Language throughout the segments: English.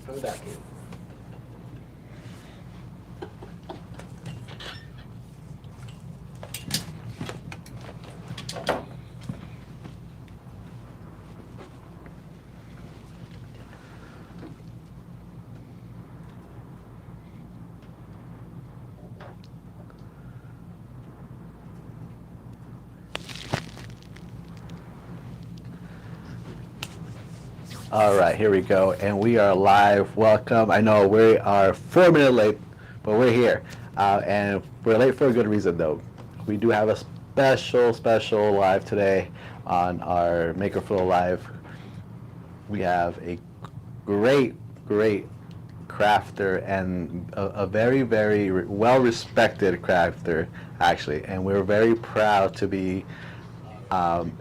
Coming back in. All right, here we go, and we are live. Welcome. I know we are 4 minutes late, but we're here, and we're late for a good reason, though. We do have a special live today on our Maker Flow Live. We have a great crafter and a very well respected crafter, actually, and we're very proud to be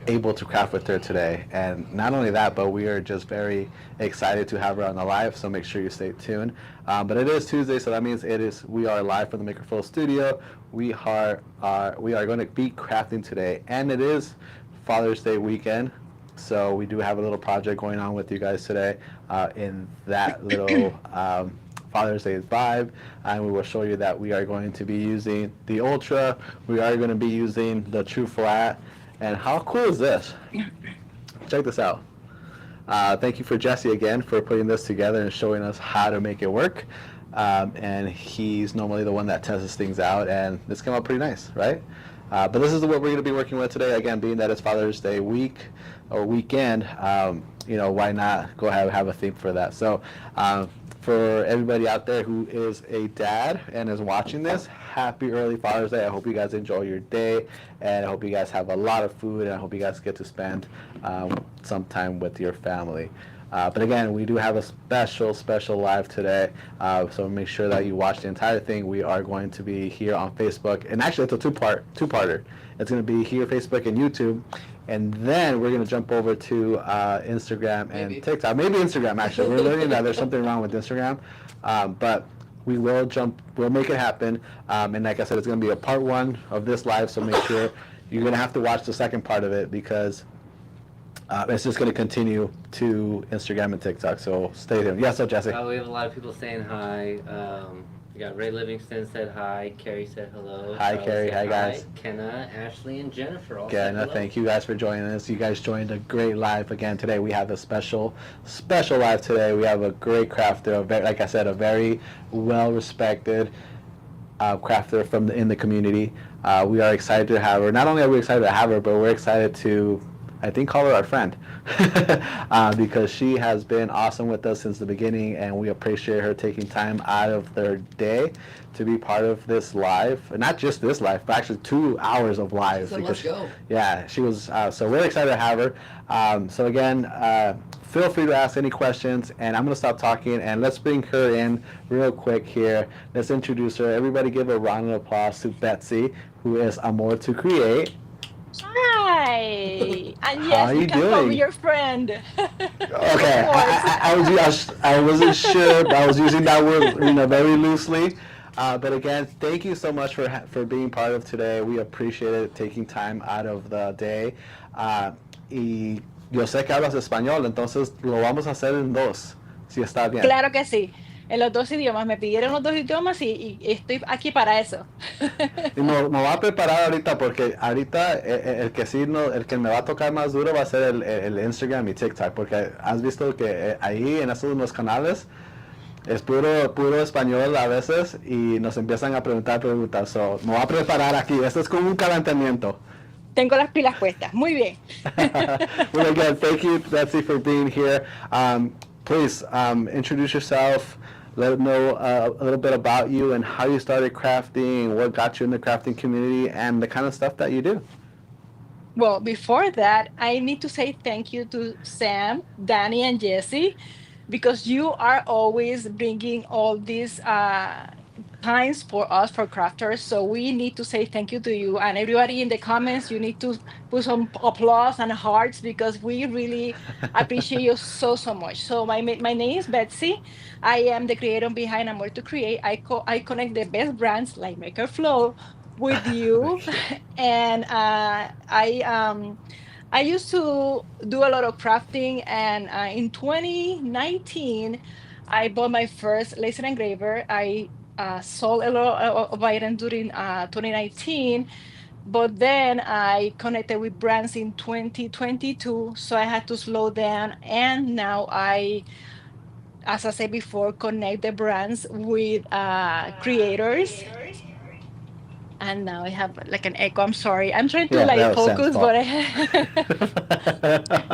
able to craft with her today. And not only that, but we are just very excited to have her on the live. So make sure you stay tuned. But it is Tuesday, so that means we are live from the Maker Flow studio. We are going to be crafting today, and it is Father's Day weekend. So we do have a little project going on with you guys today in that little Father's Day vibe, and we will show you that we are going to be using the Ultra. We are going to be using the TruFlat. And how cool is this? Check this out. Thank you for Jesse again for putting this together and showing us how to make it work. And he's normally the one that tests things out, and this came out pretty nice, right? But this is what we're going to be working with today. Again, being that it's Father's Day week or weekend, why not go have a theme for that? So for everybody out there who is a dad and is watching this, happy early Father's Day. I hope you guys enjoy your day, and I hope you guys have a lot of food, and I hope you guys get to spend some time with your family. But again, we do have a special live today, so make sure that you watch the entire thing. We are going to be here on Facebook, and actually it's a two-parter. It's going to be here, Facebook, and YouTube, and then we're going to jump over to Instagram and TikTok. Maybe Instagram, actually. We're learning that there's something wrong with Instagram, but we'll make it happen. And like I said, it's going to be a part one of this live, so make sure you're going to have to watch the second part of it, because it's just going to continue to Instagram and TikTok, so stay there. Yes, so Jesse. We have a lot of people saying hi. We got Ray Livingston said hi. Carrie said hello. Hi, Charlie Carrie. said Hi, guys. Kenna, Ashley, and Jennifer all said Again, hello. thank you guys for joining us. You guys joined a great live again today. We have a special live today. We have a great crafter, like I said, a very well-respected crafter in the community. We are excited to have her. Not only are we excited to have her, but we're excited to, I think, call her our friend because she has been awesome with us since the beginning, and we appreciate her taking time out of their day to be part of this live. Not just this live, but actually 2 hours of live. So let's go. Yeah, she was, so we're excited to have her. So again, feel free to ask any questions, and I'm going to stop talking, and let's bring her in real quick here. Let's introduce her. Everybody give a round of applause to Betsy, who is Amor to Create. Hi, and How yes, are you you can call doing? me your friend. Okay, I wasn't sure. I was using that word, very loosely. But again, thank you so much for being part of today. We appreciate it, taking time out of the day. Y yo sé que hablas español, entonces lo vamos a hacer en dos, si está bien. Claro que sí, en los dos idiomas. Me pidieron los dos idiomas y estoy aquí para eso. Y me va a preparar ahorita, porque ahorita el que me va a tocar más duro va a ser el Instagram y TikTok, porque has visto que ahí en esos dos canales es puro español a veces y nos empiezan a preguntar. So, me voy a preparar aquí. Esto es como un calentamiento. Tengo las pilas puestas. Muy bien. Well, again, thank you, Betsy, for being here. Please introduce yourself. Let them know a little bit about you and how you started crafting, what got you in the crafting community, and the kind of stuff that you do. Well, before that, I need to say thank you to Sam, Danny, and Jesse, because you are always bringing all these times for us, for crafters. So we need to say thank you to you. And everybody in the comments, you need to put some applause and hearts, because we really appreciate you so much. So my name is Betsy. I am the creator behind Amor to Create. I connect the best brands like Maker Flow with you. And I used to do a lot of crafting, and in 2019, I bought my first laser engraver. I sold a lot of items during 2019, but then I connected with brands in 2022, so I had to slow down. And now as I said before, connect the brands with creators. And now I have like an echo. I'm sorry. I'm trying to Yeah, like that was Sam's focus, fault.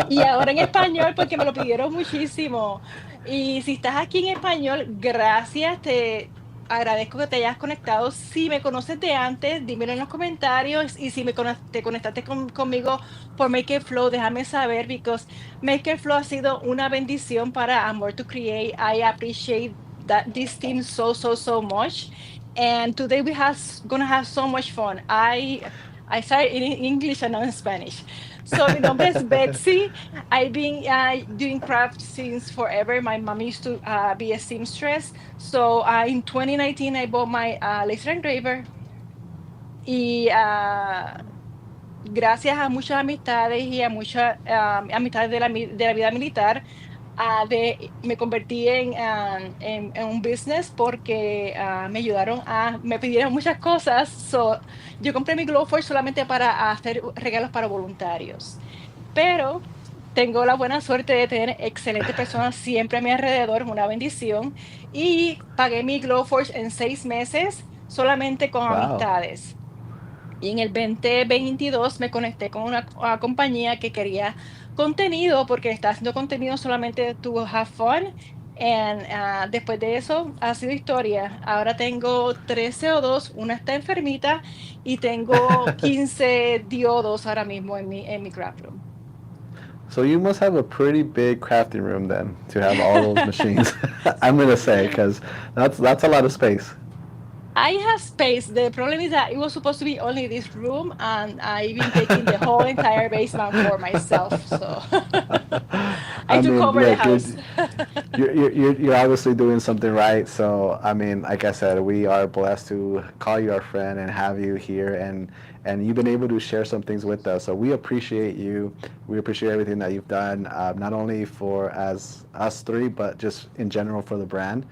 but y ahora en español porque me lo pidieron muchísimo. Y si estás aquí en español, gracias. Te agradezco que te hayas conectado. Si me conoces de antes, dímelo en los comentarios. Y si te conectaste conmigo por Make It Flow, déjame saber, because Make It Flow ha sido una bendición para Amor to Create. I appreciate this team so much. And today gonna have so much fun. I started in English and now in Spanish. So mi nombre es Betsy. I've been doing craft since forever. My mom used to be a seamstress. So in 2019, I bought my laser engraver. Y gracias a muchas amistades y a muchas amistades de la vida militar, me convertí en un business porque me pidieron muchas cosas. So, yo compré mi Glowforge solamente para hacer regalos para voluntarios, pero tengo la buena suerte de tener excelentes personas siempre a mi alrededor, una bendición, y pagué mi Glowforge en 6 meses solamente con Wow. amistades. Y en el 2022 me conecté con una compañía que quería contenido porque está haciendo contenido solamente to have fun. Y después de eso ha sido historia. Ahora tengo 13 o una está enfermita y tengo 15 diodos ahora mismo en mi craft room. So you must have a pretty big crafting room then to have all those machines. I'm gonna say because that's a lot of space. I have space. The problem is that it was supposed to be only this room, and I've been taking the whole entire basement for myself. So I I took mean, over the look, house. you're obviously doing something right. So I mean, like I said, we are blessed to call you our friend and have you here, and you've been able to share some things with us. So we appreciate you. We appreciate everything that you've done, not only for as us three, but just in general for the brand.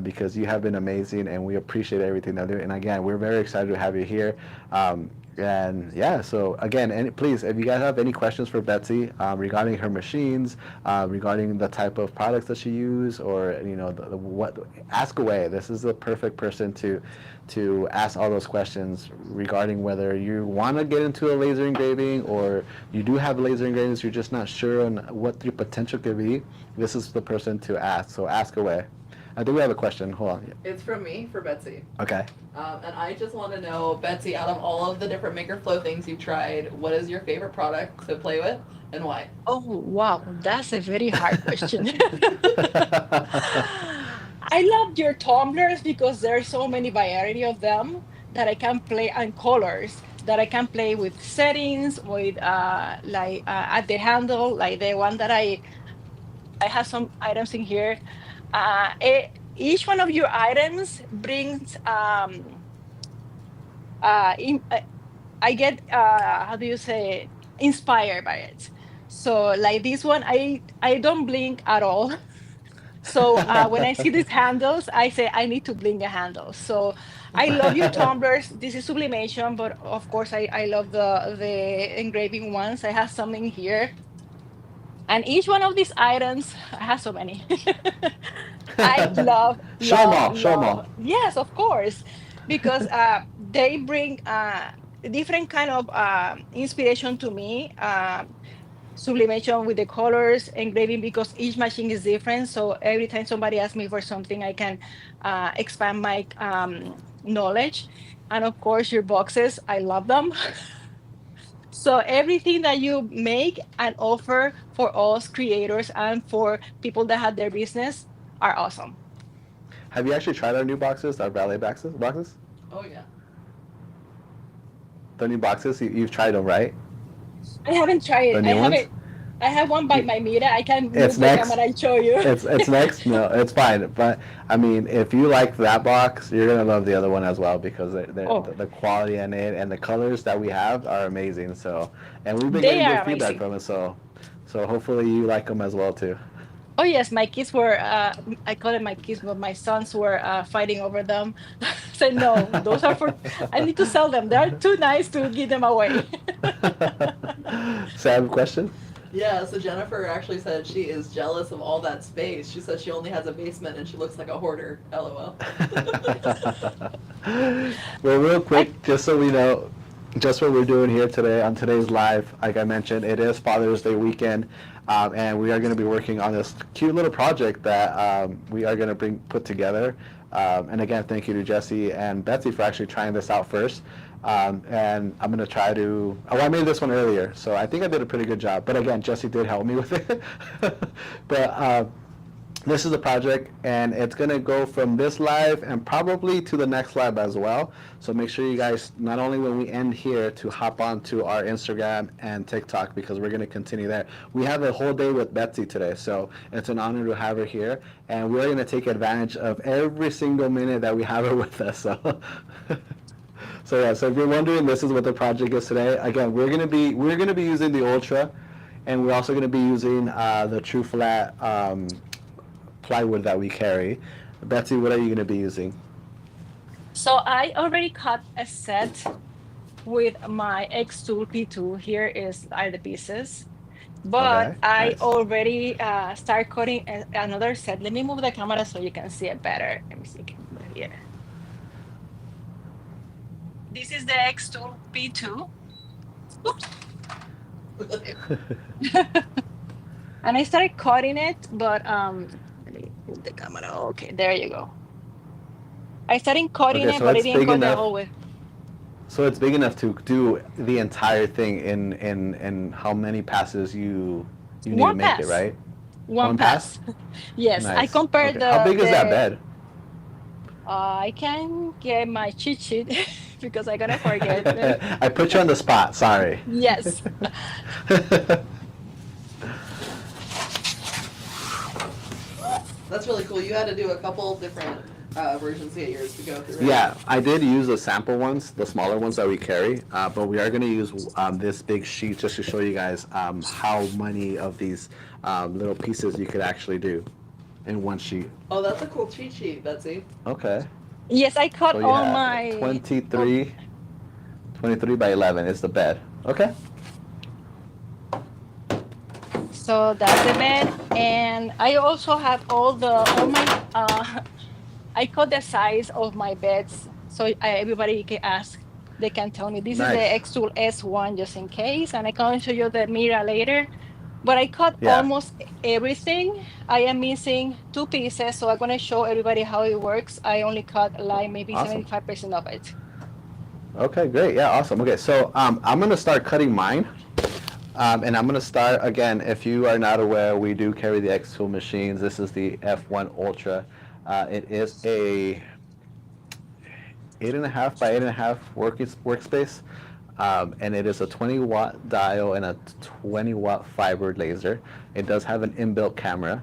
Because you have been amazing, and we appreciate everything that you do. And again, we're very excited to have you here. And yeah, so again, please, if you guys have any questions for Betsy regarding her machines, regarding the type of products that she uses, or what, ask away. This is the perfect person to ask all those questions regarding whether you want to get into a laser engraving or you do have laser engravings, you're just not sure on what your potential could be. This is the person to ask. So ask away. I think we have a question. Hold on. It's from me for Betsy. Okay. And I just want to know, Betsy, out of all of the different Maker Flow things you've tried, what is your favorite product to play with and why? Oh, wow, that's a very hard question. I love your tumblers because there's so many variety of them that I can play, and colors that I can play with settings, with at the handle, like the one that I have some items in here. Each one of your items brings in, I get how do you say, inspired by it. So like this one, I don't blink at all. So when I see these handles, I say I need to blink a handle. So I love your tumblers. This is sublimation, but of course I love the engraving ones. I have some in here, and each one of these items, I have so many. I love, Show them love, all. Show them love. all. Yes, of course, because they bring different kind of inspiration to me. Sublimation with the colors, engraving, because each machine is different. So every time somebody asks me for something, I can expand my knowledge. And of course, your boxes, I love them. So everything that you make and offer for us creators and for people that have their business are awesome. Have you actually tried our new boxes, our ballet boxes? Boxes? Oh, yeah. The new boxes? You've tried them, right? I haven't tried it. The I new ones? haven't. I have one by my mirror. I can It's move the next. camera and show you. It's next. No, it's fine. But I mean, if you like that box, you're gonna love the other one as well because Oh, the quality in it and the colors that we have are amazing. So, and we've been they getting are good feedback amazing. from it. So hopefully you like them as well too. Oh yes, my kids were. I call it my kids, but my sons were fighting over them. Said no, those are for. I need to sell them. They are too nice to give them away. Sam, question? Yeah, so Jennifer actually said she is jealous of all that space. She said she only has a basement and she looks like a hoarder. LOL. Well, real I quick, just so we know, just what we're doing here today on today's live, like I mentioned, it is Father's Day weekend, and we are going to be working on this cute little project that we are going to put together. And again, thank you to Jesse and Betsy for actually trying this out first. And I'm going to try to. Oh, I made this one earlier, so I think I did a pretty good job. But again, Jesse did help me with it. But this is the project, and it's going to go from this live and probably to the next live as well. So make sure you guys, not only when we end here, to hop on to our Instagram and TikTok, because we're going to continue there. We have a whole day with Betsy today, so it's an honor to have her here, and we're going to take advantage of every single minute that we have her with us. So so yeah, so if you're wondering, this is what the project is today. Again, we're gonna be using the Ultra, and we're also gonna be using the TruFlat plywood that we carry. Betsy, what are you gonna be using? so I already cut a set with my X2 P2. Here is are the pieces, but Okay, I nice. already start cutting another set. Let me move the camera so you can see it better. Let me see. Can you move here? This is the X2 P2. Oops. And I started cutting it, but let me move the camera. Okay, there you go. I started cutting Okay, it, so but I it's didn't big cut the enough. whole way. So it's big enough to do the entire thing in how many passes you need to One make it, pass. right? One One pass? pass. Yes, I Nice. compared Okay. How big is that the bed? I can get my cheat sheet because I'm gonna forget. I put you on the spot. Sorry. Yes. That's really cool. You had to do a couple different versions to get yours to go through, right? Yeah, I did use the sample ones, the smaller ones that we carry, but we are going to use this big sheet just to show you guys how many of these little pieces you could actually do in one sheet. Oh, that's a cool cheat sheet, Betsy. Okay, Yes, I cut so you all have my all 23 by 11 is the bed. Okay. so that's the bed. And I also have all my I cut the size of my beds so everybody can ask. They can tell me this is the Nice. X-Tool S1 just in case, and I can show you the mirror later. But I cut Yeah. almost everything. I am missing two pieces, so I'm gonna show everybody how it works. I only cut like maybe Awesome. 75% of it. Okay, great. Yeah, awesome. Okay, so I'm going to start cutting mine. And I'm going to start again. If you are not aware, we do carry the X-Tool machines. This is the F1 Ultra. It is a 8.5 by 8.5 workspace, and it is a 20-watt dial and a 20-watt fiber laser. It does have an inbuilt camera.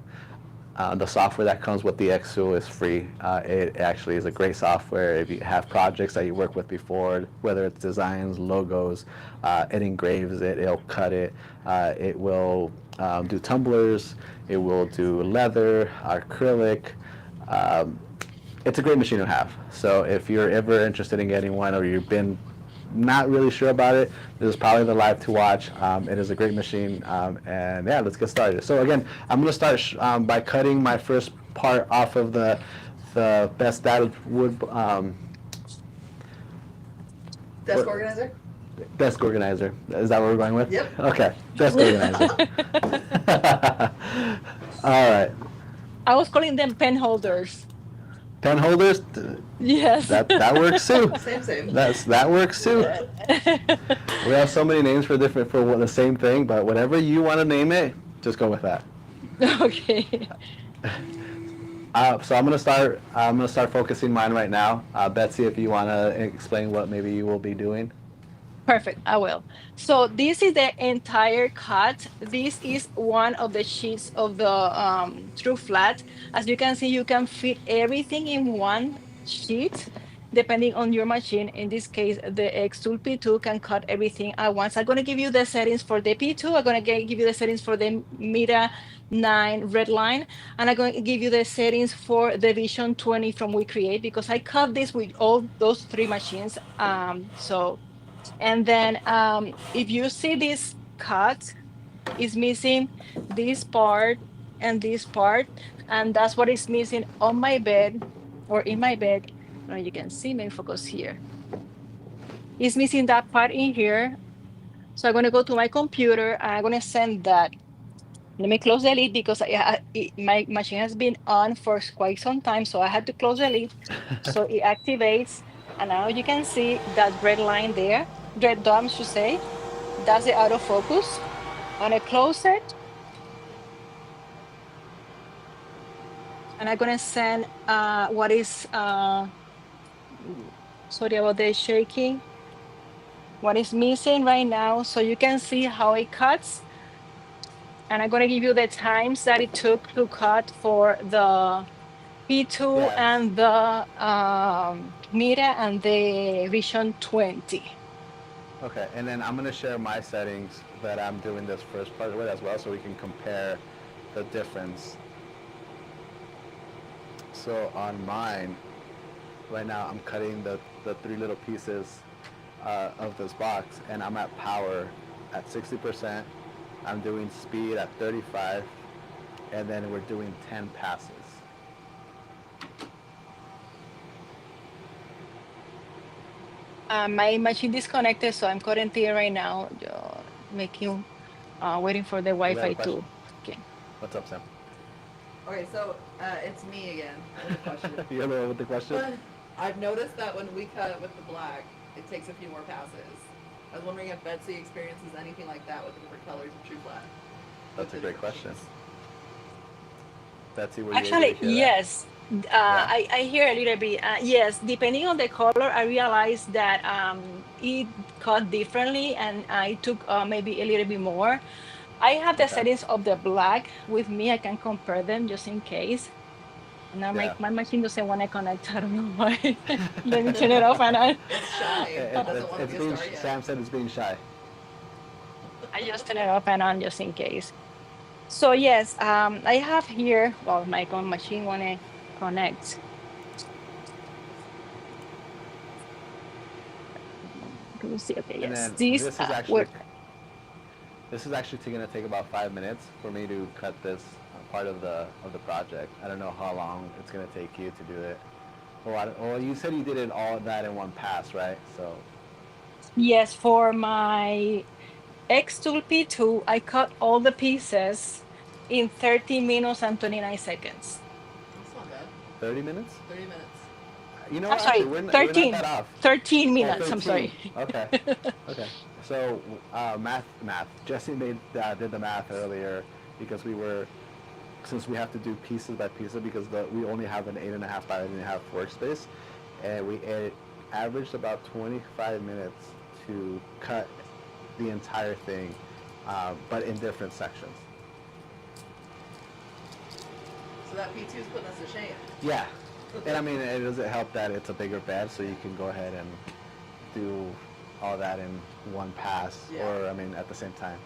The software that comes with the X-Tool is free. It actually is a great software if you have projects that you worked with before, whether it's designs, logos, it engraves it, it'll cut it, it will do tumblers, it will do leather, acrylic. Um, it's a great machine to have. So if you're ever interested in getting one or you've been not really sure about it, this is probably the live to watch. It is a great machine, and yeah, let's get started. So again, I'm going to start by cutting my first part off of the best dad wood Desk what- organizer? desk organizer. Is that what we're going with? Yep. Okay, desk organizer. All right, I was calling them pen holders. pen holders. Yes. That works too. Same, same. That works too. We have so many names for the same thing, but whatever you want to name it, just go with that. Okay. So I'm gonna start. I'm gonna start focusing mine right now. Betsy, if you want to explain what maybe you will be doing. Perfect, I will. So this is the entire cut. This is one of the sheets of the TruFlat. As you can see, you can fit everything in one sheet. depending on your machine. In this case, the X-Tool P2 can cut everything at once. I'm going to give you the settings for the P2. I'm going to give you the settings for the Mira 9 red line. And I'm going to give you the settings for the Vision 20 from We Create, because I cut this with all those three machines. And then if you see this cut, is missing this part and this part, and that's what is missing on my bed or in my bed. Now you can see me focus here. It's missing that part in here. So I'm going to go to my computer and I'm going to send that. Let me close the lid because my machine has been on for quite some time, so I had to close the lid. So it activates, and now you can see that red line there, red dot I should say. That's the autofocus. I'm going to close it, and I'm going to send what is, sorry about the shaking, what is missing right now. So you can see how it cuts. And I'm going to give you the times that it took to cut for the P2 Yeah. and the Mira and the Vision 20. Okay, and then I'm gonna share my settings that I'm doing this first part with as well, so we can compare the difference. So on mine, right now I'm cutting the three little pieces of this box, and I'm at power at 60%. I'm doing speed at 35, and then we're doing 10 passes. My machine disconnected, so I'm currently right now making, waiting for the Do we have a Wi-Fi question? to. Okay. What's up, Sam? Okay, so it's me again with a question. You're the one with the question? But I've noticed that when we cut with the black, it takes a few more passes. I was wondering if Betsy experiences anything like that with the different colors of TruFlat. That's a great question. Betsy, were you able to Actually, hear that? yes. Yeah? I hear a little bit. Yes, depending on the color, I realized that it cut differently, and I took maybe a little bit more. I have the Okay. settings of the black with me. I can compare them just in case. And now Yeah. my machine doesn't want to connect. I don't know why. Let me turn it off and on. It's shy. It doesn't want to It's be a being, star yet. Sam said it's being shy. I just turn it off and on just in case. So yes, I have here. Well, my machine want to connect. Can you see? Okay, And yes. then These work. this is actually going to take about 5 minutes for me to cut this part of the project. I don't know how long it's going to take you to do it. Well, you said you did it all that in one pass, right? So Yes, for my X-Tool P2, I cut all the pieces in 30 minutes and 29 seconds. That's not bad. 30 minutes? 30 minutes. You know I'm what? Actually, sorry, we're not that 13. off. 13 Oh, minutes. I'm 13. sorry. Okay. Okay. So math. Jesse did the math earlier because since we have to do pieces by pieces because we only have an 8.5 by 8.5 workspace, and it averaged about 25 minutes to cut the entire thing, but in different sections. So that P2 is putting us to shame. Yeah, and I mean it doesn't help that it's a bigger bed, so you can go ahead and do all that in one pass, Yeah. or I mean at the same time.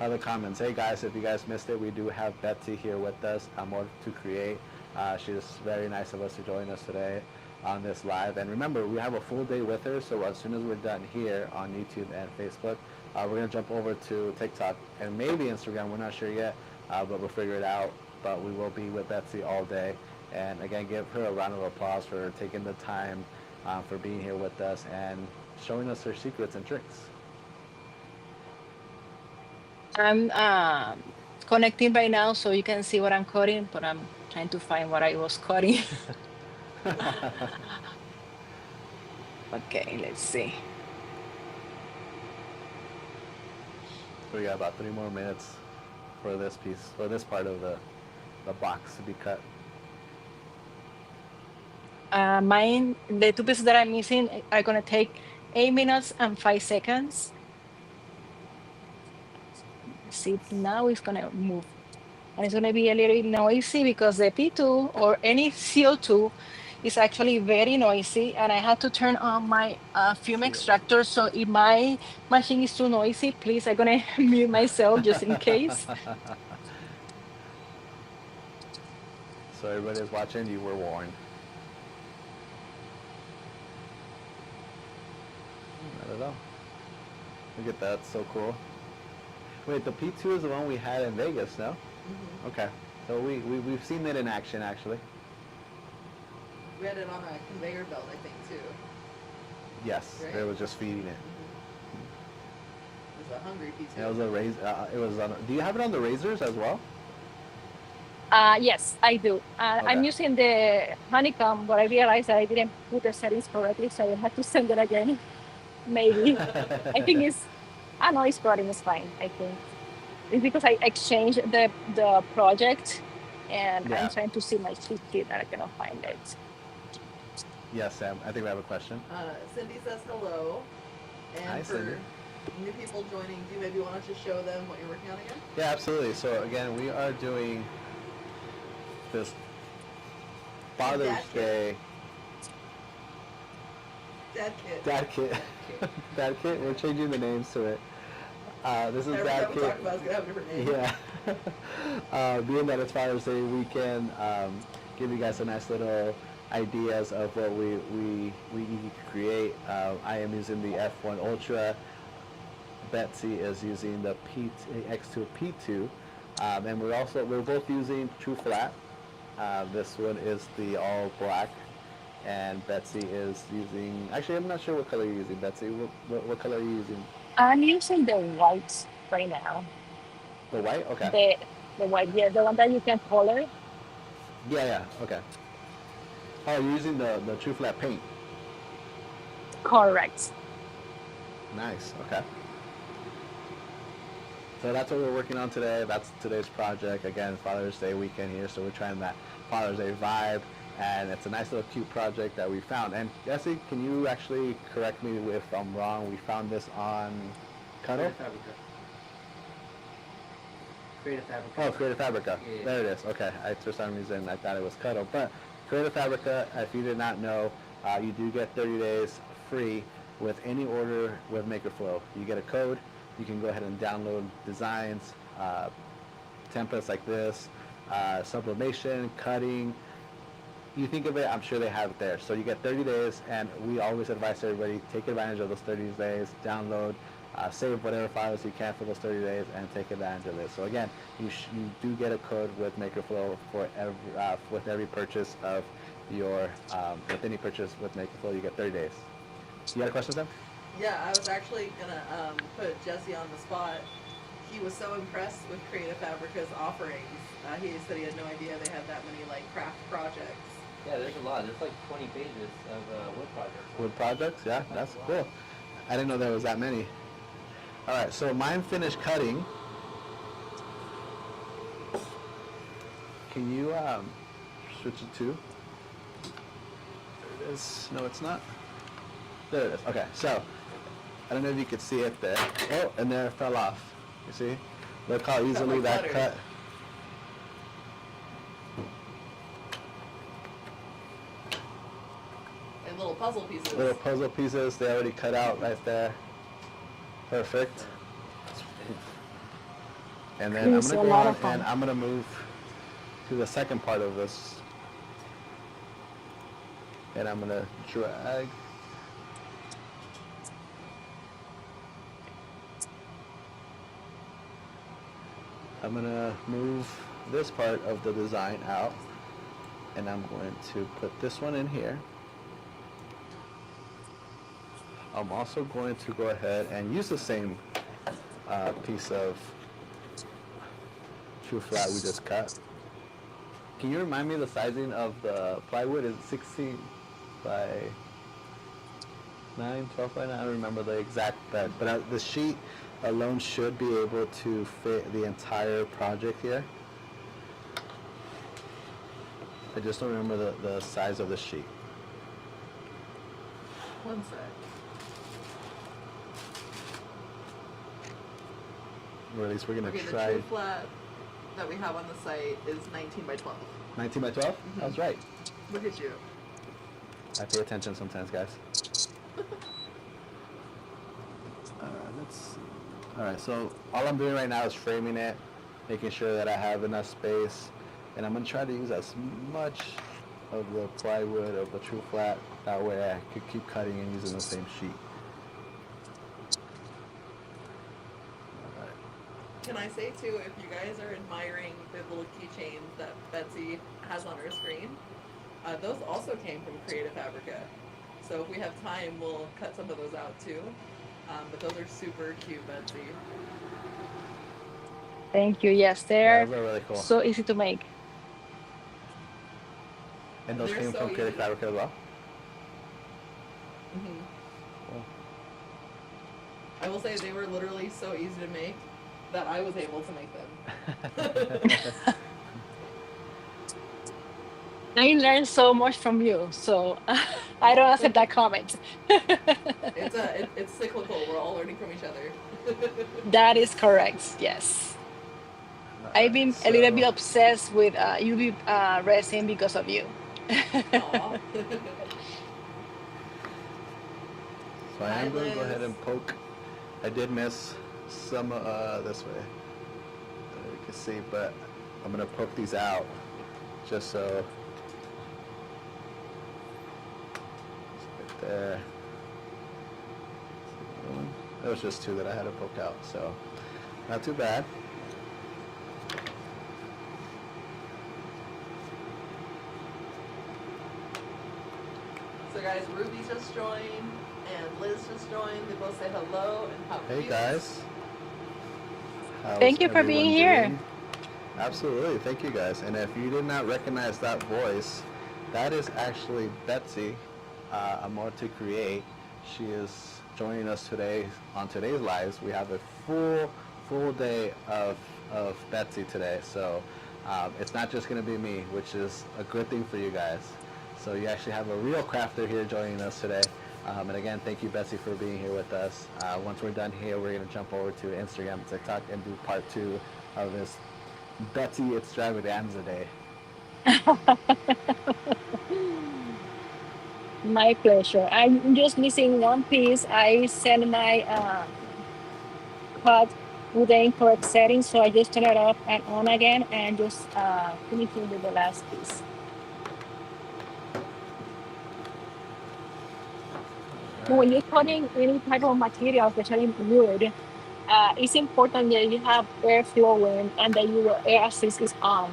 Other comments. Hey guys, if you guys missed it, we do have Betsy here with us. More to create. She's very nice of us to join us today on this live. And remember, we have a full day with her. So as soon as we're done here on YouTube and Facebook, we're gonna jump over to TikTok and maybe Instagram. We're not sure yet, but we'll figure it out. But we will be with Betsy all day. And again, give her a round of applause for taking the time, for being here with us and showing us her secrets and tricks. I'm connecting right now so you can see what I'm cutting, but I'm trying to find what I was cutting. Okay, let's see. We got about 3 more minutes for this piece, for this part of the box to be cut. Mine, the two pieces that I'm missing are gonna take 8 minutes and 5 seconds. See, now it's gonna move. And it's gonna be a little bit noisy because the P2 or any CO2 is actually very noisy, and I had to turn on my fume Fuel. extractor. So if my machine is too noisy, please, I'm gonna mute myself just in case. So everybody is watching, you were warned. Not at all. Look at that, so cool. Wait, the P2 is the one we had in Vegas, no? Hmm. Okay. So we've seen it in action, actually. We had it on a conveyor belt, I think, too. Yes, Right. it was just feeding it. It was a hungry pizza. It was a raise. It was on. Do you have it on the razors as well? Yes, I do. Okay. I'm using the honeycomb, but I realized that I didn't put the settings correctly, so I had to send it again. Maybe. I think it's, I know it's recording is fine, I think. It's because I exchanged the project and I'm Yeah. trying to see my cheat sheet and I cannot find it. Yes, Sam. I think we have a question. Cindy says hello. And Hi, for Cindy. new people joining, do you maybe want to just show them what you're working on again? Yeah, absolutely. So again, we are doing this Father's Dad kit. Day Dad kit. dad kit. Dad kit. We're changing the names to it. This is Every dad time we kit. talk about it's gonna have a different name. Yeah. Being that it's Father's Day weekend, give you guys a nice little ideas of what we need to create. I am using the F1 Ultra. Betsy is using the X2 P2, and we're both using TruFlat. This one is the all black, and Betsy is using. Actually, I'm not sure what color you're using, Betsy. What color are you using? I'm using the white right now. The white. Okay. The the white, yeah, the one that you can color. Yeah, yeah. Okay. Oh, you're using the TruFlat paint. Correct. Nice. Okay. So that's what we're working on today. That's today's project. Again, Father's Day weekend here, so we're trying that Father's Day vibe, and it's a nice little cute project that we found. And Jesse, can you actually correct me if I'm wrong? We found this on Cuddle? Creative Fabrica. Creative Fabrica. Oh, Creative Fabrica. Yeah. There it is. Okay. For some reason, I thought it was Cuddle. But Creative Fabrica, if you did not know, you do get 30 days free with any order with MakerFlow. You get a code. You can go ahead and download designs, templates like this, sublimation, cutting. You think of it, I'm sure they have it there. So you get 30 days, and we always advise everybody, take advantage of those 30 days, download, save whatever files you can for those 30 days, and take advantage of it. So again, you do get a code with MakerFlow for with every purchase of your, with any purchase with MakerFlow, you get 30 days. You got a question, Sam? Yeah, I was actually gonna put Jesse on the spot. He was so impressed with Creative Fabrica's offerings. He said he had no idea they had that many like craft projects. Yeah, there's a lot. There's like 20 pages of wood projects. Wood projects? Yeah, that's cool. I didn't know there was that many. All right, so mine finished cutting. Can you switch it to? There it is. No, it's not. There it is. Okay, so I don't know if you could see it there. Oh, and there it fell off. You see? Look how easily like that butter. cut. And little puzzle pieces. Little puzzle pieces, they already cut out right there. Perfect. And then I'm Yes, gonna a go lot on of fun. and I'm gonna move to the second part of this. And I'm gonna drag. I'm gonna move this part of the design out, and I'm going to put this one in here. I'm also going to go ahead and use the same piece of TruFlat we just cut. Can you remind me the sizing of the plywood? Is it 16 by 9, 12 by 9? I don't remember the exact bed, but the sheet alone should be able to fit the entire project here. I just don't remember the size of the sheet. One sec. Or at least we're gonna Okay, try the TruFlat that we have on the site is 19 by 12. 19 by 12? I was right. Look at you. I pay attention sometimes, guys. All right, let's see. All right, so all I'm doing right now is framing it, making sure that I have enough space, and I'm gonna try to use as much of the plywood of the TruFlat. That way, I could keep cutting and using the same sheet. All right. Can I say too, if you guys are admiring the little keychains that Betsy has on her screen, those also came from Creative Fabrica. So if we have time, we'll cut some of those out too. But those are super cute, Betsy. Thank you. Yes, Yeah, they're those are really cool. so easy to make. And those They're came so from Creative easy. Fabric as well. Hmm. Cool. I will say they were literally so easy to make that I was able to make them. I learned so much from you, so I don't accept that comment. It's cyclical. We're all learning from each other. That is correct. Yes. All I've right, been a little bit so obsessed with UV resin because of you. Aw. so I Hi, am going to go Liz. ahead and poke. I did miss some this way. You can see, but I'm gonna poke these out just so right there. There was just two that I had to poke out, so not too bad. So guys, Ruby just joined and Liz just joined. They both say hello and how Hey cute. guys, how's Thank you for being everyone here. doing? Absolutely, thank you guys. And if you did not recognize that voice, that is actually Betsy, a More to Create. She is joining us today on today's lives. We have a full day of Betsy today, so it's not just going to be me, which is a good thing for you guys. So you actually have a real crafter here joining us today. And again, thank you, Betsy, for being here with us. Once we're done here, we're going to jump over to Instagram and TikTok and do part 2 of this Betsy extravaganza day. My pleasure. I'm just missing one piece. I sent my cut with the incorrect settings, so I just turn it off and on again and just finishing with the last piece. When you're cutting any type of material, especially wood, it's important that you have air flowing and that your air assist is on.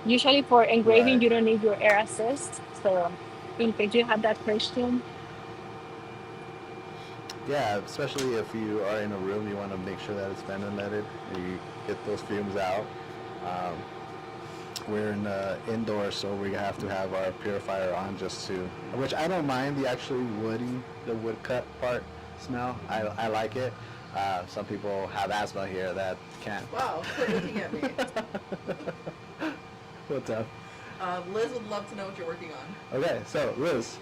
Usually for engraving, Right. you don't need your air assist. So in case you have that question, Yeah, especially if you are in a room, you want to make sure that it's ventilated. You get those fumes out. Um, we're in indoors, so we have to have our purifier on just to, which I don't mind the actually the wood cut part smell. I like it. Some people have asthma here that can't. Wow, quit looking at me. What's up? Liz would love to know what you're working on. Okay, so Liz,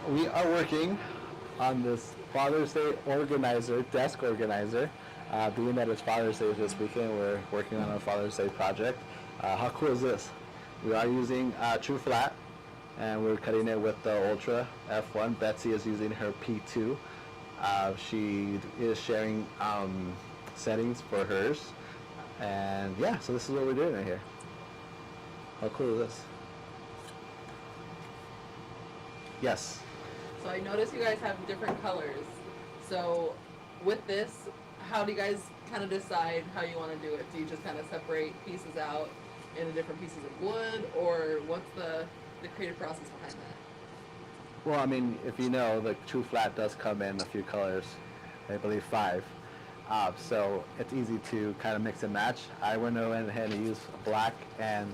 we are working on this Father's Day desk organizer. Being that it's Father's Day this weekend, we're working on a Father's Day project. How cool is this? We are using TruFlat, and we're cutting it with the Ultra F1. Betsy is using her P2. She is sharing settings for hers. And yeah, so this is what we're doing right here. How cool is this? Yes. So I noticed you guys have different colors. So with this, how do you guys kind of decide how you want to do it? Do you just kind of separate pieces out into different pieces of wood, or what's the creative process behind that? Well, I mean, if you know, the TruFlat does come in a few colors. I believe 5. So it's easy to kind of mix and match. I went ahead and used black and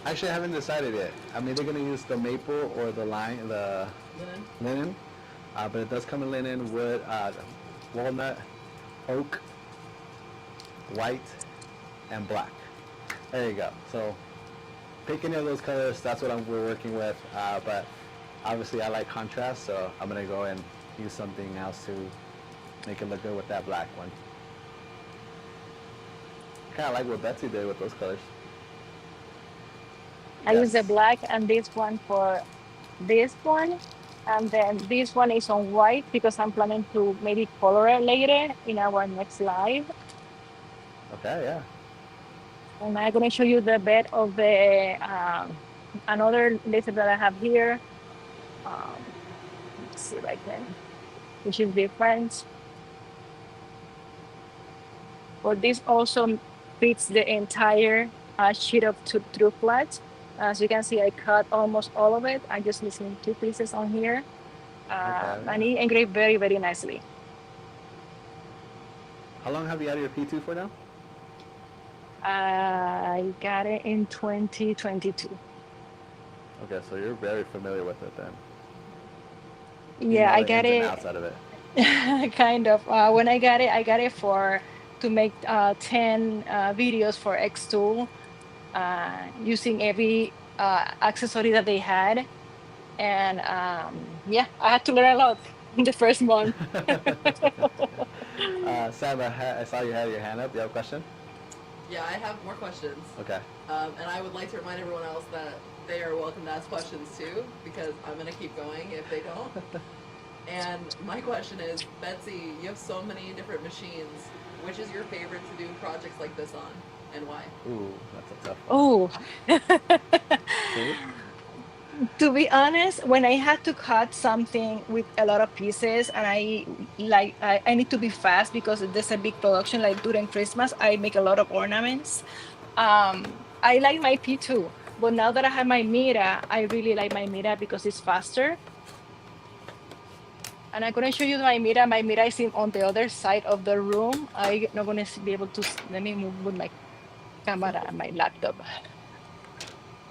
actually I haven't decided yet. I'm either going to use the maple or the linen. But it does come in linen, wood, walnut, oak, white, and black. There you go. So pick any of those colors. That's what we're working with. But obviously I like contrast, so I'm going to go and use something else to make it look good with that black one. Kind of like what Betsy did with those colors. I use the Yes. black and this one for this one. And then this one is on white because I'm planning to maybe color it later in our next live. Okay, yeah. And I'm gonna show you the bed of the another laser that I have here. Um, let's see if I can, which is different. But this also fits the entire sheet of TruFlat. As you can see, I cut almost all of it. I'm just missing two pieces on here. Okay, And yeah. it engraved very, very nicely. How long have you had your P2 for now? I got it in 2022. Okay, so you're very familiar with it then. You Yeah, know I the got ins and it outs out of it. kind of. When I got it for to make 10 videos for X2 using every accessory that they had. And yeah, I had to learn a lot in the first month. Sam, I saw you had your hand up. Do you have a question? Yeah, I have more questions. Okay. And I would like to remind everyone else that they are welcome to ask questions too, because I'm going to keep going if they don't. And my question is, Betsy, you have so many different machines. Which is your favorite to do projects like this on, and why? Ooh, that's a tough one. Oh, See? to be honest, when I had to cut something with a lot of pieces and I need to be fast because there's a big production like during Christmas, I make a lot of ornaments. I like my P2, but now that I have my Mira, I really like my Mira because it's faster. And I'm gonna show you my Mira. My Mira is on the other side of the room. I'm not gonna be able to, let me move with my camera and my laptop.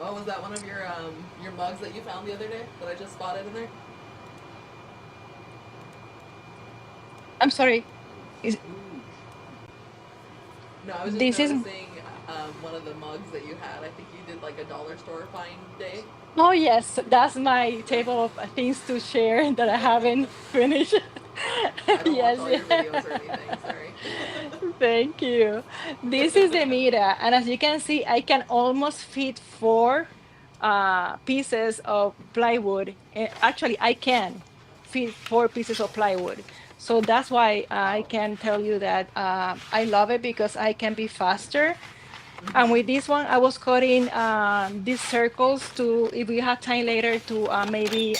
Oh, was that one of your mugs that you found the other day that I just spotted in there? I'm sorry. Is No, I was just this is noticing one of the mugs that you had. I think you did like a dollar store find day. Oh yes, that's my table of things to share that I haven't finished. I don't watch Yes, all your videos or yeah. anything. Sorry. Thank you. This is the Mira, and as you can see, I can almost fit four pieces of plywood. Actually, I can fit four pieces of plywood. So that's why I Wow. can tell you that I love it because I can be faster. And with Hmm. this one, I was cutting these circles to, if we have time later, to maybe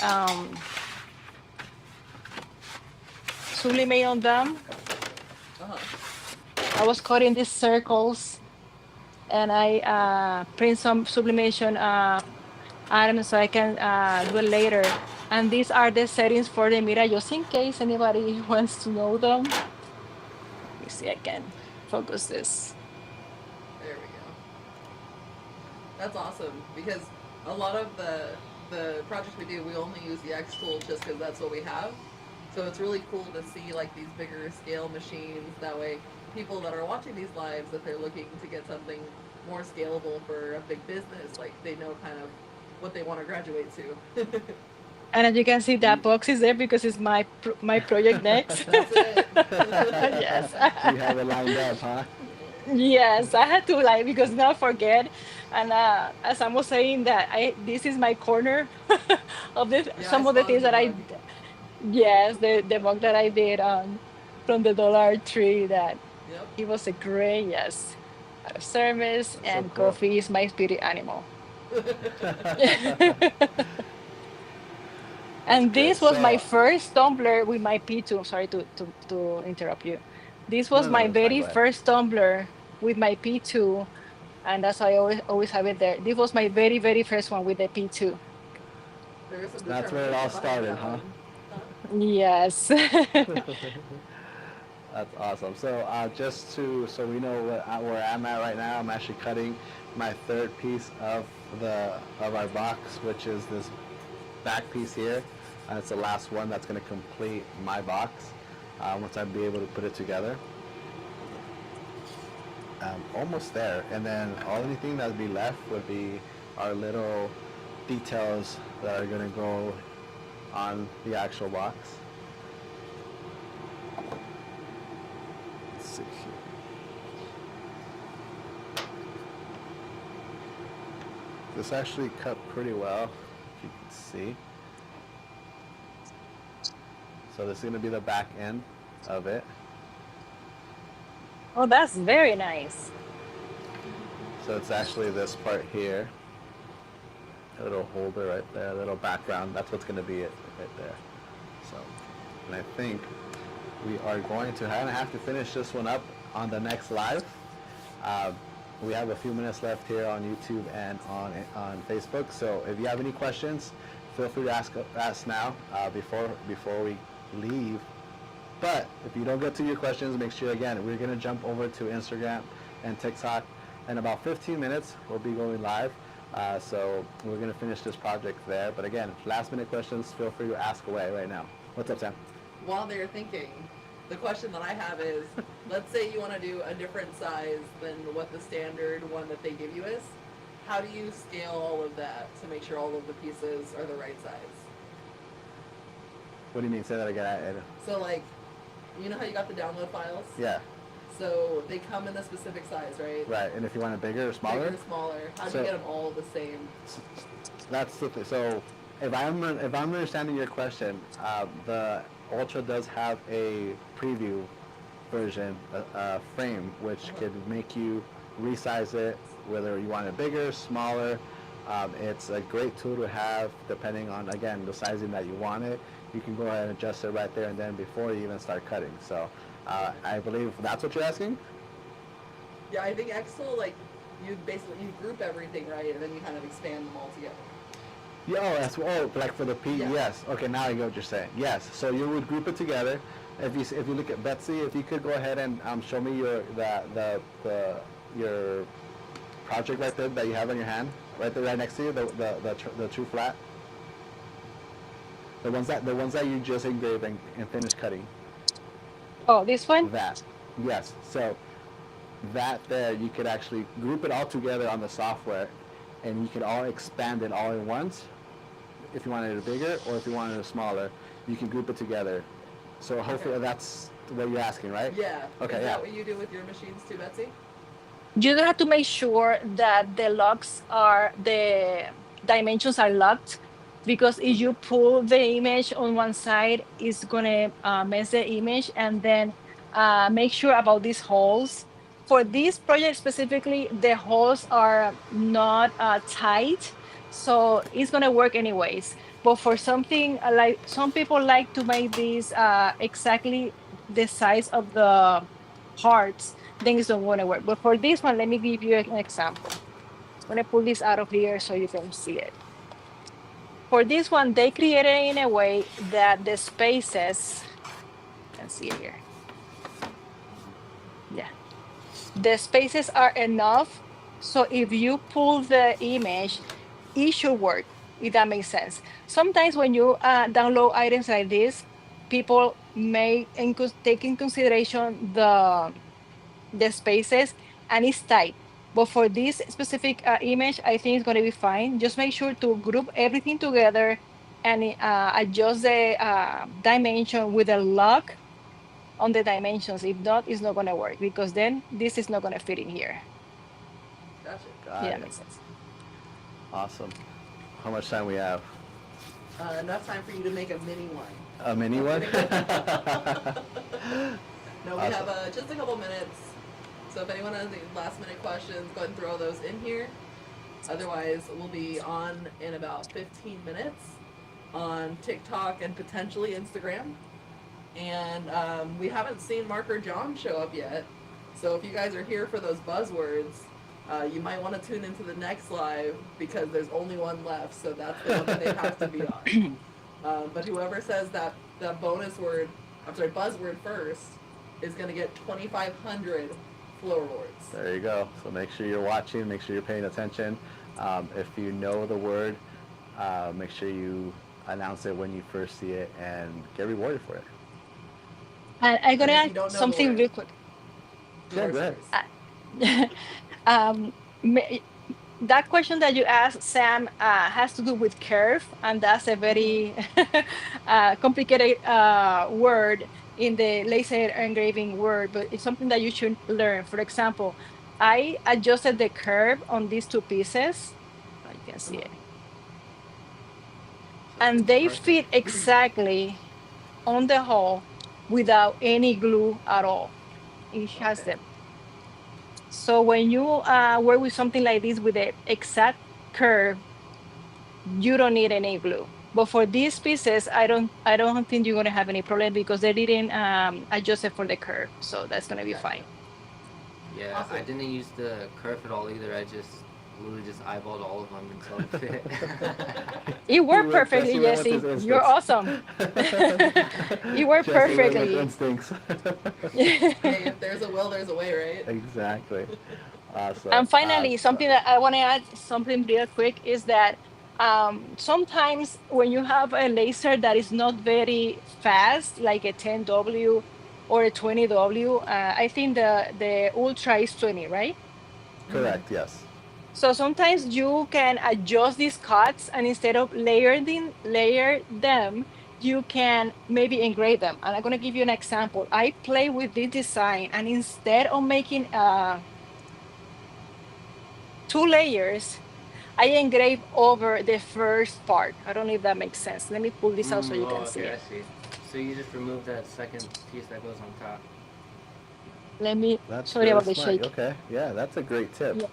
sublimate on them. Uh huh. I was cutting these circles and I print some sublimation items so I can do it later. And these are the settings for the Mira, just in case anybody wants to know them. Let me see, I can focus this. There we go. That's awesome because a lot of the projects we do, we only use the X tool just because that's what we have. So it's really cool to see like these bigger scale machines. That way, people that are watching these lives, if they're looking to get something more scalable for a big business, like they know kind of what they want to graduate to. And as you can see, You, that box is there because it's my project next. That's it. Yes. you have it lined up, huh? Yes, I had to like because now forget. And as I was saying that I this is my corner of this Yeah, I some of the spotted things the that mug. yes, the mug that I did from the Dollar Tree that Yep. it was a great, yes, out of service That's so and cool. coffee is my spirit animal. That's And great. this was my So, first tumbler with my P2. Sorry to interrupt you. This was no, no, my that's fine. very Go ahead. first tumbler with my P2, and that's why I always have it there. This was my very, very first one with the P2. There is some That's where it all determination behind started, that huh? one. Huh? Yes. That's awesome. So just to so we know where I'm at right now, I'm actually cutting my third piece of our box, which is this back piece here. It's the last one that's going to complete my box once I be able to put it together. Almost there, and then all anything that'd be left would be our little details that are going to go on the actual box. Let's see here. This actually cut pretty well, if you can see. So this is going to be the back end of it. Oh, that's very nice. So it's actually this part here. A little holder right there, a little background. That's what's going to be it right there. So, and I think we are going to have to finish this one up on the next live. Uh, we have a few minutes left here on YouTube and on Facebook. So if you have any questions, feel free to ask now before we leave. But if you don't get to your questions, make sure again we're going to jump over to Instagram and TikTok. In about 15 minutes, we'll be going live. So we're going to finish this project there. But again, last minute questions, feel free to ask away right now. What's up, Sam? While they're thinking, the question that I have is, let's say you want to do a different size than what the standard one that they give you is. How do you scale all of that to make sure all of the pieces are the right size? What do you mean? Say that again. So like, you know how you got the download files? Yeah, So they come in a specific size, right? right. And if you want it bigger or smaller, Bigger, smaller. How do So- you get them all the same? that's the thing. So if I'm understanding your question, the Ultra does have a preview version frame which could make you resize it whether you want it bigger, smaller. It's a great tool to have depending on again the sizing that you want it. You can go ahead and adjust it right there and then before you even start cutting. So I believe that's what you're asking. Yeah, I think Excel, like, you basically, you group everything, right? And then you kind of expand them all together. Yeah, oh, like for the P. Yeah. Yes. Okay, now I get what you're saying. Yes. So you would group it together. If you look at Betsy, if you could go ahead and show me your your project right there that you have in your hand, right there, right next to you, the TruFlat. The ones that you just engraved and finished cutting. Oh, this one? That. Yes. So that there you could actually group it all together on the software, and you could all expand it all in once. If you wanted it bigger or if you wanted it smaller, you can group it together. So hopefully Okay. that's what you're asking, right? Yeah. Okay, Is yeah. that what you do with your machines too, Betsy? You have to make sure that the dimensions are locked, because if you pull the image on one side, it's gonna mess the image. And then make sure about these holes. For this project specifically, the holes are not tight, so it's gonna work anyways. But for something like some people like to make these exactly the size of the parts, things don't want to work. But for this one, let me give you an example. I'm going to pull this out of here so you can see it. For this one, they created it in a way that the spaces, you can see it here. Yeah. The spaces are enough. So if you pull the image, it should work, if that makes sense. Sometimes when you download items like this, people may take in consideration the spaces, and it's tight. But for this specific image, I think it's going to be fine. Just make sure to group everything together and adjust the dimension with a lock on the dimensions. If not, it's not going to work, because then this is not going to fit in here. Gotcha. Got Yeah, it. that makes sense. Awesome. How much time we have? Enough time for you to make a mini one. A mini one? No, we Awesome. have just a couple minutes. So if anyone has any last minute questions, go ahead and throw those in here. Otherwise, we'll be on in about 15 minutes on TikTok and potentially Instagram. And we haven't seen Mark or John show up yet. So if you guys are here for those buzzwords, you might want to tune into the next live because there's only one left. So that's the one that they have to be on. But whoever says that buzzword first, is going to get 2,500 flow rewards. There you go. So make sure you're watching. Make sure you're paying attention. If you know the word, make sure you announce it when you first see it and get rewarded for it. And I'm going to And if you add don't know the something word, real quick. Yeah, go ahead. um, ma- that question that you asked, Sam, has to do with curve, and that's a very complicated word in the laser engraving word, but it's something that you should learn. For example, I adjusted the curve on these two pieces. You can see it. Uh-huh. So it And fits they perfect. fit exactly on the hole without any glue at all. It has Okay. them. So when you work with something like this with the exact curve, you don't need any glue. But for these pieces, I don't think you're gonna have any problem because they didn't adjust it for the curve. So that's gonna be Gotcha. fine. Yeah, I Awesome. didn't use the curve at all either. I just literally just eyeballed all of them until it fit. It He worked went, Jesse perfectly, went with his Jesse. You're instincts. awesome. It worked Jesse went with perfectly. instincts. Hey, if there's a will, there's a way, right? Exactly. Awesome. And finally, something that I want to add, something real quick, is that sometimes when you have a laser that is not very fast, like a 10W or a 20W, I think the Ultra is 20, right? Mm-hmm. Correct. Yes. So sometimes you can adjust these cuts, and instead of layer them, you can maybe engrave them. And I'm gonna give you an example. I play with this design, and instead of making two layers, I engrave over the first part. I don't know if that makes sense. Let me pull this out so you Oh, can see okay, I it. see. So you just remove that second piece that goes on top. Let me, That's sorry really about the smart. shake. Okay. Yeah, that's a great tip. Yeah.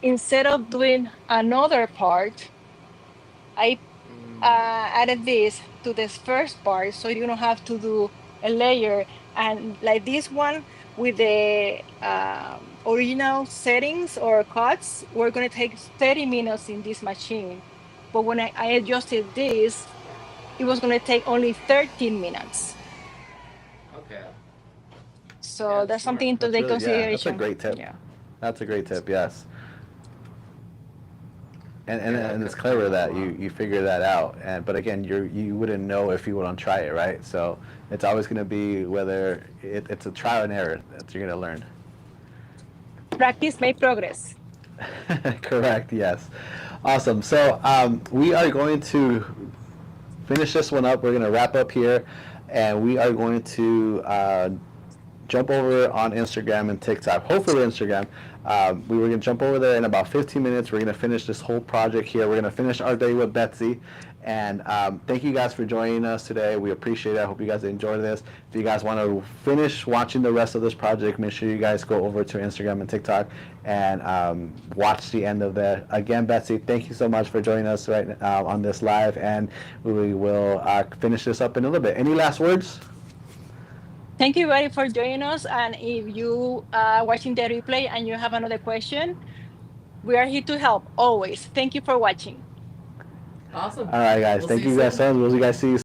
Instead of doing another part, I Mm, added this to this first part so you don't have to do a layer. And like this one with the original settings or cuts, we're going to take 30 minutes in this machine. But when I adjusted this, it was going to take only 13 minutes. okay. Yeah, So that's that's smart. something to That's take really, yeah, that's a consideration. great tip. Yeah. That's a great tip. Yes. And, and, Yeah, that and it's cuts down clever a that lot. you figure that out. And but again, you wouldn't know if you wouldn't try it, right? So it's always going to be whether it's a trial and error that you're going to learn. Practice make progress. Correct. Yes. Awesome. So we are going to finish this one up. We're going to wrap up here, and we are going to jump over on Instagram and TikTok. Hopefully Instagram. We were gonna jump over there in about 15 minutes. We're gonna finish this whole project here. We're gonna finish our day with Betsy. And thank you guys for joining us today. We appreciate it. I hope you guys enjoyed this. If you guys want to finish watching the rest of this project, make sure you guys go over to Instagram and TikTok and watch the end of that. Again, Betsy, thank you so much for joining us right on this live, and we will finish this up in a little bit. Any last words? Thank you very for joining us. And if you are watching the replay and you have another question, we are here to help always. Thank you for watching. Awesome. All right, guys. We'll see Thank you you guys soon. so much. We'll see you guys see you